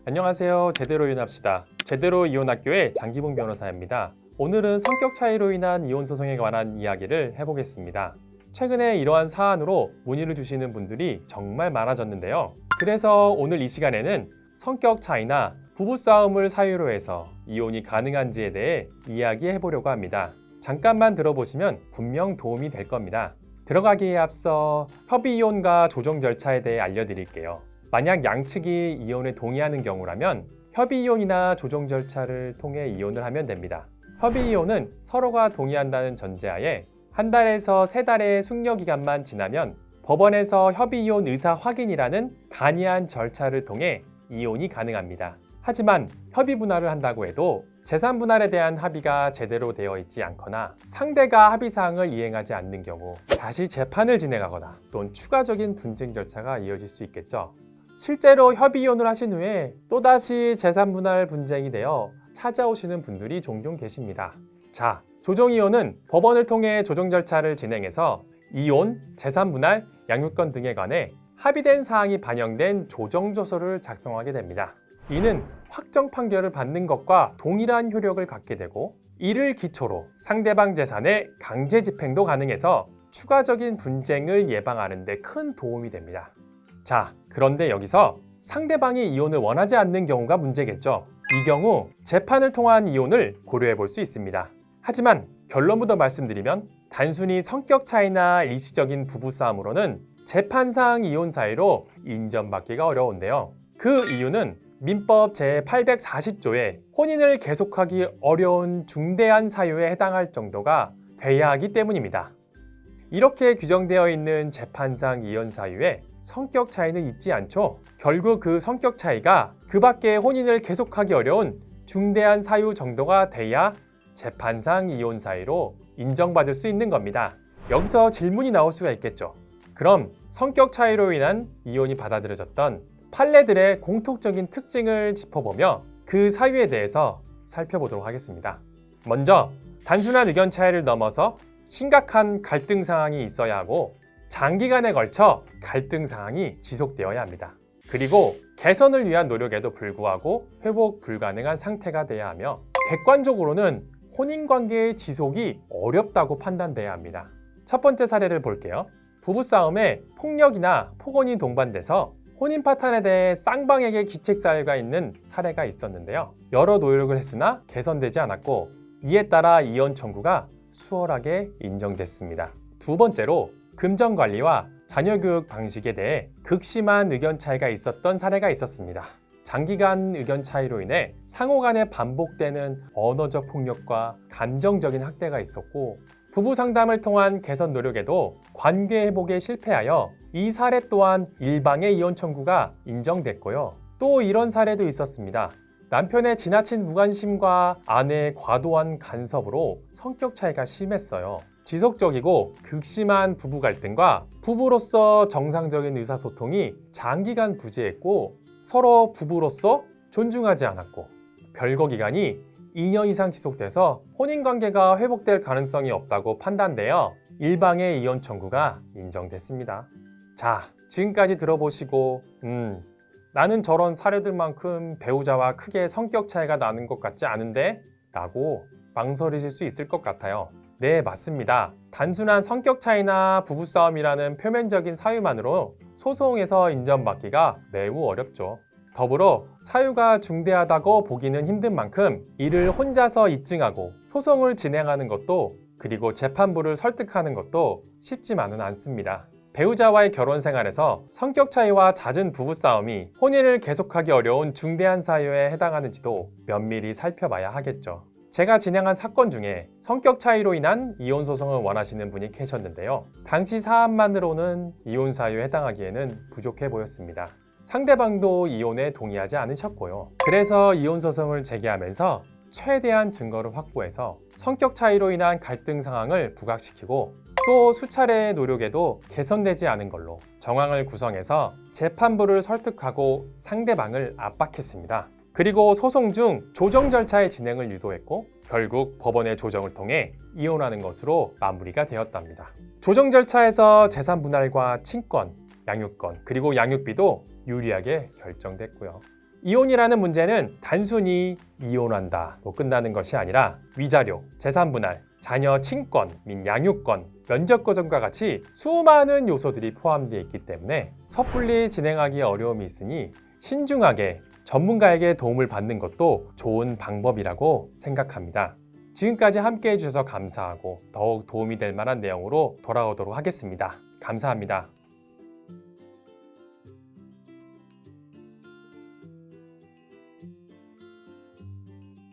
안녕하세요. 제대로 이혼합시다. 제대로 이혼학교의 장기봉 변호사입니다. 오늘은 성격 차이로 인한 이혼 소송에 관한 이야기를 해보겠습니다. 최근에 이러한 사안으로 문의를 주시는 분들이 정말 많아졌는데요. 그래서 오늘 이 시간에는 성격 차이나 부부싸움을 사유로 해서 이혼이 가능한지에 대해 이야기해 보려고 합니다. 잠깐만 들어보시면 분명 도움이 될 겁니다. 들어가기에 앞서 협의이혼과 조정 절차에 대해 알려드릴게요. 만약 양측이 이혼에 동의하는 경우라면 협의이혼이나 조정 절차를 통해 이혼을 하면 됩니다. 협의이혼은 서로가 동의한다는 전제하에 한 달에서 3달의 숙려기간만 지나면 법원에서 협의이혼 의사 확인이라는 간이한 절차를 통해 이혼이 가능합니다. 하지만 협의 분할을 한다고 해도 재산 분할에 대한 합의가 제대로 되어 있지 않거나 상대가 합의 사항을 이행하지 않는 경우 다시 재판을 진행하거나 또는 추가적인 분쟁 절차가 이어질 수 있겠죠. 실제로 협의 이혼을 하신 후에 또다시 재산 분할 분쟁이 되어 찾아오시는 분들이 종종 계십니다. 자, 조정 이혼은 법원을 통해 조정 절차를 진행해서 이혼, 재산 분할, 양육권 등에 관해 합의된 사항이 반영된 조정조서를 작성하게 됩니다. 이는 확정 판결을 받는 것과 동일한 효력을 갖게 되고 이를 기초로 상대방 재산의 강제 집행도 가능해서 추가적인 분쟁을 예방하는 데 큰 도움이 됩니다. 자, 그런데 여기서 상대방이 이혼을 원하지 않는 경우가 문제겠죠. 이 경우 재판을 통한 이혼을 고려해 볼 수 있습니다. 하지만 결론부터 말씀드리면 단순히 성격 차이나 일시적인 부부싸움으로는 재판상 이혼 사유로 인정받기가 어려운데요. 그 이유는 민법 제840조에 혼인을 계속하기 어려운 중대한 사유에 해당할 정도가 돼야 하기 때문입니다. 이렇게 규정되어 있는 재판상 이혼 사유에 성격 차이는 있지 않죠. 결국 그 성격 차이가 그 밖에 혼인을 계속하기 어려운 중대한 사유 정도가 돼야 재판상 이혼 사유로 인정받을 수 있는 겁니다. 여기서 질문이 나올 수가 있겠죠. 그럼 성격 차이로 인한 이혼이 받아들여졌던 판례들의 공통적인 특징을 짚어보며 그 사유에 대해서 살펴보도록 하겠습니다. 먼저 단순한 의견 차이를 넘어서 심각한 갈등 상황이 있어야 하고 장기간에 걸쳐 갈등 상황이 지속되어야 합니다. 그리고 개선을 위한 노력에도 불구하고 회복 불가능한 상태가 돼야 하며 객관적으로는 혼인관계의 지속이 어렵다고 판단돼야 합니다. 첫 번째 사례를 볼게요. 부부싸움에 폭력이나 폭언이 동반돼서 혼인 파탄에 대해 쌍방에게 기책 사유가 있는 사례가 있었는데요. 여러 노력을 했으나 개선되지 않았고 이에 따라 이혼 청구가 수월하게 인정됐습니다. 두 번째로 금전관리와 자녀교육 방식에 대해 극심한 의견 차이가 있었던 사례가 있었습니다. 장기간 의견 차이로 인해 상호 간에 반복되는 언어적 폭력과 감정적인 학대가 있었고 부부 상담을 통한 개선 노력에도 관계 회복에 실패하여 이 사례 또한 일방의 이혼 청구가 인정됐고요. 또 이런 사례도 있었습니다. 남편의 지나친 무관심과 아내의 과도한 간섭으로 성격 차이가 심했어요. 지속적이고 극심한 부부 갈등과 부부로서 정상적인 의사소통이 장기간 부재했고 서로 부부로서 존중하지 않았고 별거 기간이 2년 이상 지속돼서 혼인관계가 회복될 가능성이 없다고 판단되어 일방의 이혼 청구가 인정됐습니다. 자, 지금까지 들어보시고 나는 저런 사례들만큼 배우자와 크게 성격 차이가 나는 것 같지 않은데? 라고 망설이실 수 있을 것 같아요. 네, 맞습니다. 단순한 성격 차이나 부부싸움이라는 표면적인 사유만으로 소송에서 인정받기가 매우 어렵죠. 더불어 사유가 중대하다고 보기는 힘든 만큼 이를 혼자서 입증하고 소송을 진행하는 것도 그리고 재판부를 설득하는 것도 쉽지만은 않습니다. 배우자와의 결혼 생활에서 성격 차이와 잦은 부부싸움이 혼인을 계속하기 어려운 중대한 사유에 해당하는지도 면밀히 살펴봐야 하겠죠. 제가 진행한 사건 중에 성격 차이로 인한 이혼 소송을 원하시는 분이 계셨는데요. 당시 사안만으로는 이혼 사유에 해당하기에는 부족해 보였습니다. 상대방도 이혼에 동의하지 않으셨고요. 그래서 이혼 소송을 제기하면서 최대한 증거를 확보해서 성격 차이로 인한 갈등 상황을 부각시키고 또 수차례의 노력에도 개선되지 않은 걸로 정황을 구성해서 재판부를 설득하고 상대방을 압박했습니다. 그리고 소송 중 조정 절차의 진행을 유도했고 결국 법원의 조정을 통해 이혼하는 것으로 마무리가 되었답니다. 조정 절차에서 재산 분할과 친권, 양육권, 그리고 양육비도 유리하게 결정됐고요. 이혼이라는 문제는 단순히 이혼한다로 끝나는 것이 아니라 위자료, 재산분할, 자녀 친권 및 양육권, 면접 과정과 같이 수많은 요소들이 포함되어 있기 때문에 섣불리 진행하기 어려움이 있으니 신중하게 전문가에게 도움을 받는 것도 좋은 방법이라고 생각합니다. 지금까지 함께 해주셔서 감사하고 더욱 도움이 될 만한 내용으로 돌아오도록 하겠습니다. 감사합니다.